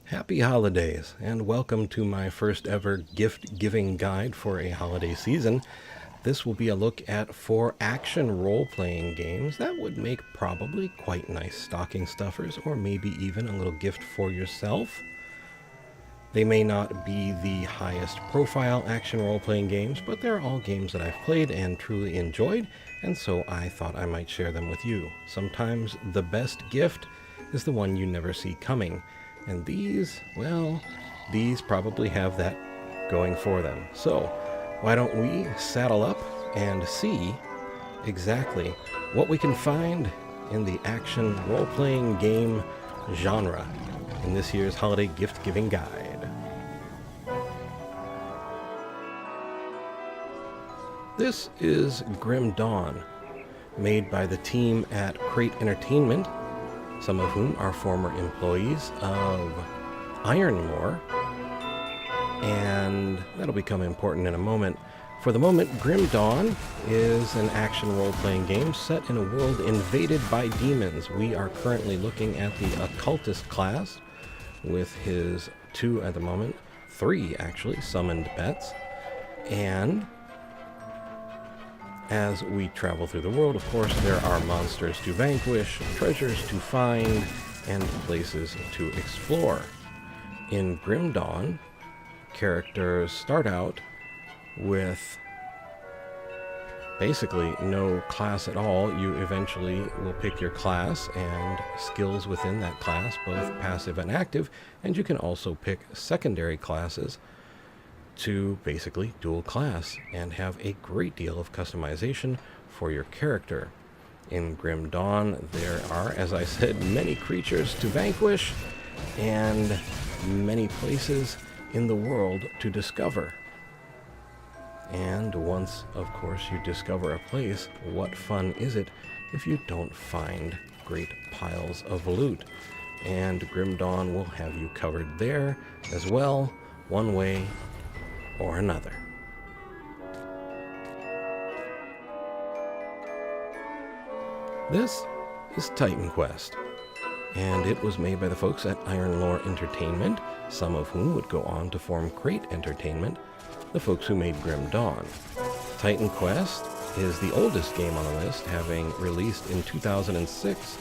Happy holidays, and welcome to my first ever gift giving guide for a holiday season. This will be a look at 4 action role-playing games that would make probably quite nice stocking stuffers, or maybe even a little gift for yourself. They may not be the highest profile action role-playing games, but they're all games that I've played and truly enjoyed, and so I thought I might share them with you. Sometimes the best gift is the one you never see coming. And these, well, these probably have that going for them. So, why don't we saddle up and see exactly what we can find in the action role-playing game genre in this year's holiday gift-giving guide. This is Grim Dawn, made by the team at Crate Entertainment, some of whom are former employees of Ironlore, and that'll become important in a moment. For the moment, Grim Dawn is an action role-playing game set in a world invaded by demons. We are currently looking at the Occultist class with his 2 at the moment, 3 actually, summoned pets, and as we travel through the world, of course, there are monsters to vanquish, treasures to find, and places to explore. In Grim Dawn, characters start out with basically no class at all. You eventually will pick your class and skills within that class, both passive and active, and you can also pick secondary classes to basically dual class and have a great deal of customization for your character. In Grim Dawn, there are, as I said, many creatures to vanquish and many places in the world to discover. And once, of course, you discover a place, what fun is it if you don't find great piles of loot? And Grim Dawn will have you covered there as well, one way or another. This is Titan Quest, and it was made by the folks at Ironlore Entertainment, some of whom would go on to form Crate Entertainment, the folks who made Grim Dawn. Titan Quest is the oldest game on the list, having released in 2006,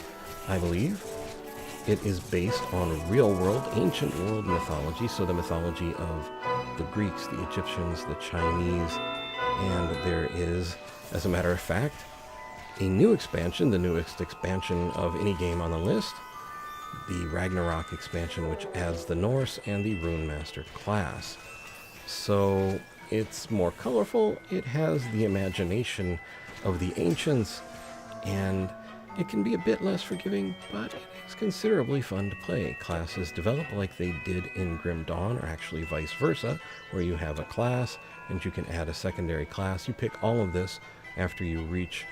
I believe. It is based on real-world, ancient world mythology, so the mythology of the Greeks, the Egyptians, the Chinese, and there is, as a matter of fact, a new expansion, the newest expansion of any game on the list, the Ragnarok expansion, which adds the Norse and the Rune Master class. So it's more colorful, it has the imagination of the ancients, and it can be a bit less forgiving, but it is considerably fun to play. Classes develop like they did in Grim Dawn, or actually vice versa, where you have a class and you can add a secondary class. You pick all of this after you reach,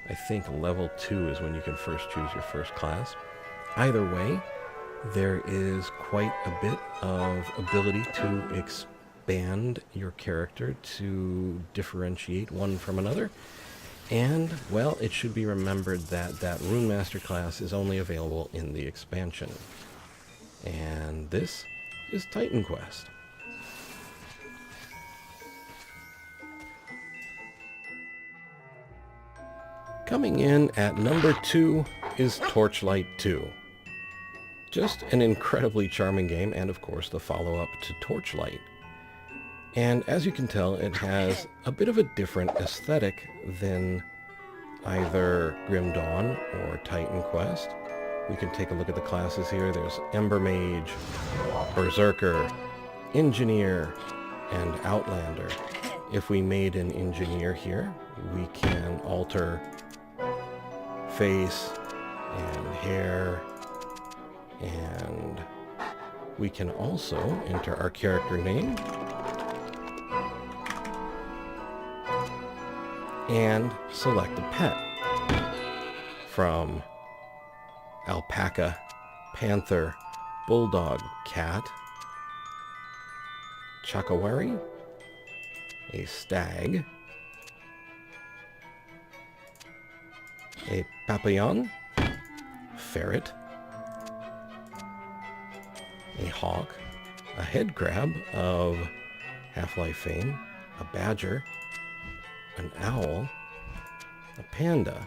I think, level 2 is when you can first choose your first class. Either way, there is quite a bit of ability to expand your character to differentiate one from another. And, well, it should be remembered that that Rune Master class is only available in the expansion. And this is Titan Quest. Coming in at number 2 is Torchlight II. Just an incredibly charming game, and of course the follow-up to Torchlight. And as you can tell, it has a bit of a different aesthetic than either Grim Dawn or Titan Quest. We can take a look at the classes here. There's Ember Mage, Berserker, Engineer, and Outlander. If we made an Engineer here, we can alter face and hair, and we can also enter our character name and select a pet from alpaca, panther, bulldog, cat, chakawari, a stag, a papillon, ferret, a hawk, a head crab of Half-Life fame, a badger, an owl, a panda,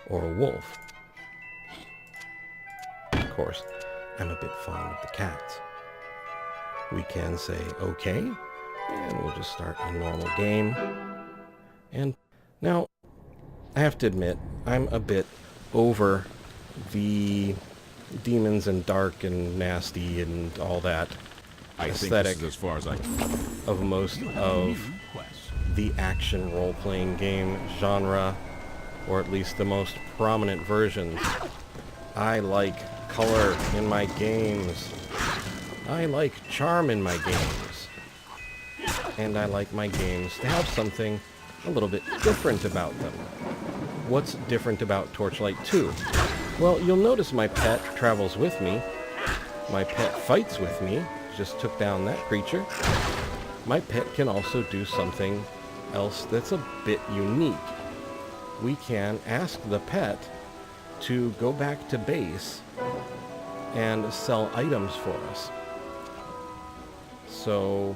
or a wolf. Of course, I'm a bit fond of the cats. We can say okay, and we'll just start a normal game. And now, I have to admit, I'm a bit over the demons and dark and nasty and all that aesthetic as far as I can. of most of the action role-playing game genre, or at least the most prominent versions. I like color in my games. I like charm in my games. And I like my games to have something a little bit different about them. What's different about Torchlight II? Well, you'll notice my pet travels with me. My pet fights with me. Just took down that creature. My pet can also do something else that's a bit unique. We can ask the pet to go back to base and sell items for us. So,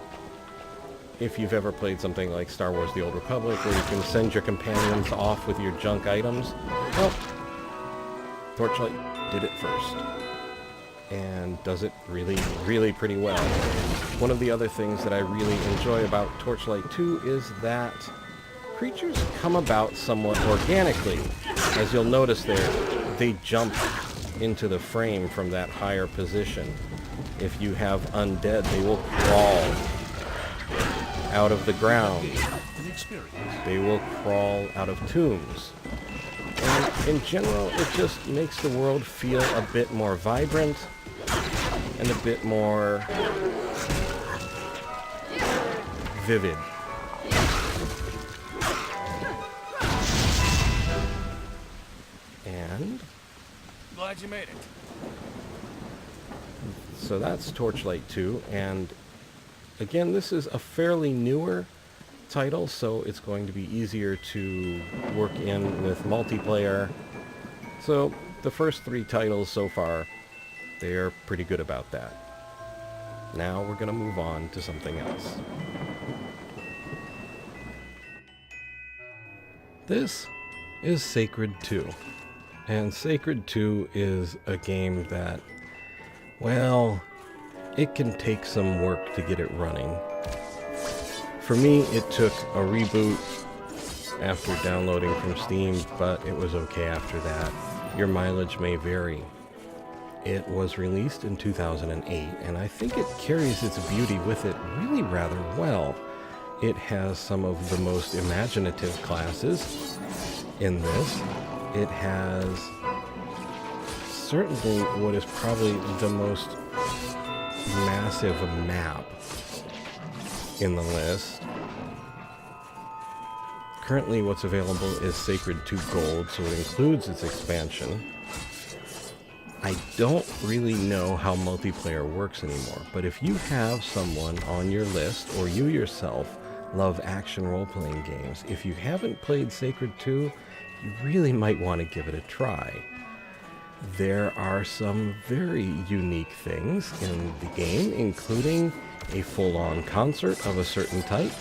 if you've ever played something like Star Wars The Old Republic, where you can send your companions off with your junk items, well, Torchlight did it first. And does it really, really pretty well. One of the other things that I really enjoy about Torchlight 2 is that creatures come about somewhat organically. As you'll notice there, they jump into the frame from that higher position. If you have undead, they will crawl out of the ground. They will crawl out of tombs. And in general, it just makes the world feel a bit more vibrant and a bit more vivid. And Glad you made it. so that's Torchlight 2, and again, this is a fairly newer title, so it's going to be easier to work in with multiplayer. So the first 3 titles so far, they're pretty good about that. Now we're going to move on to something else. This is Sacred 2. And Sacred 2 is a game that, well, it can take some work to get it running. For me, it took a reboot after downloading from Steam, but it was okay after that. Your mileage may vary. It was released in 2008, and I think it carries its beauty with it really rather well. It has some of the most imaginative classes in this. It has certainly what is probably the most massive map in the list. Currently what's available is Sacred 2 Gold, so it includes its expansion. I don't really know how multiplayer works anymore, but if you have someone on your list, or you yourself love action role-playing games, if you haven't played Sacred 2, you really might want to give it a try. There are some very unique things in the game, including a full-on concert of a certain type.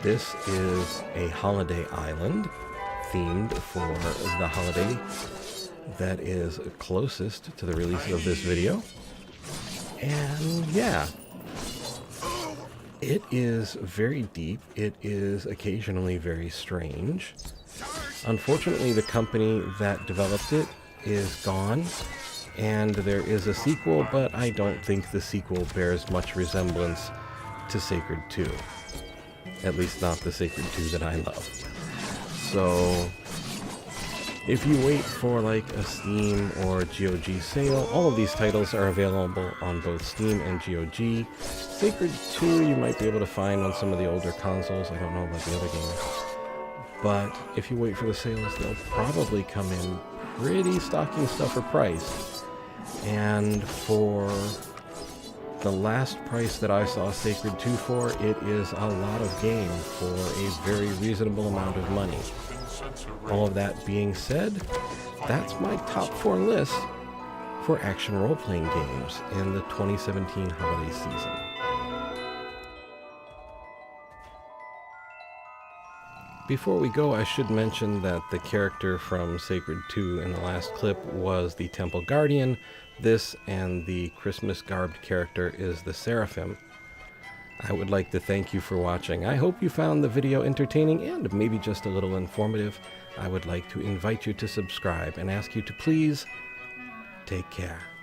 This is a holiday island themed for the holiday that is closest to the release of this video. And yeah, it is very deep. It is occasionally very strange. Unfortunately, the company that developed it is gone, and there is a sequel, but I don't think the sequel bears much resemblance to Sacred 2. At least not the Sacred 2 that I love. So, if you wait for like a Steam or GOG sale, all of these titles are available on both Steam and GOG. Sacred 2 you might be able to find on some of the older consoles. I don't know about the other games. But if you wait for the sales, they'll probably come in pretty stocking stuffer price. And for the last price that I saw Sacred 2 for, it is a lot of game for a very reasonable amount of money. All of that being said, that's my top 4 list for action role-playing games in the 2017 holiday season. Before we go, I should mention that the character from Sacred 2 in the last clip was the Temple Guardian. This and the Christmas-garbed character is the Seraphim. I would like to thank you for watching. I hope you found the video entertaining and maybe just a little informative. I would like to invite you to subscribe and ask you to please take care.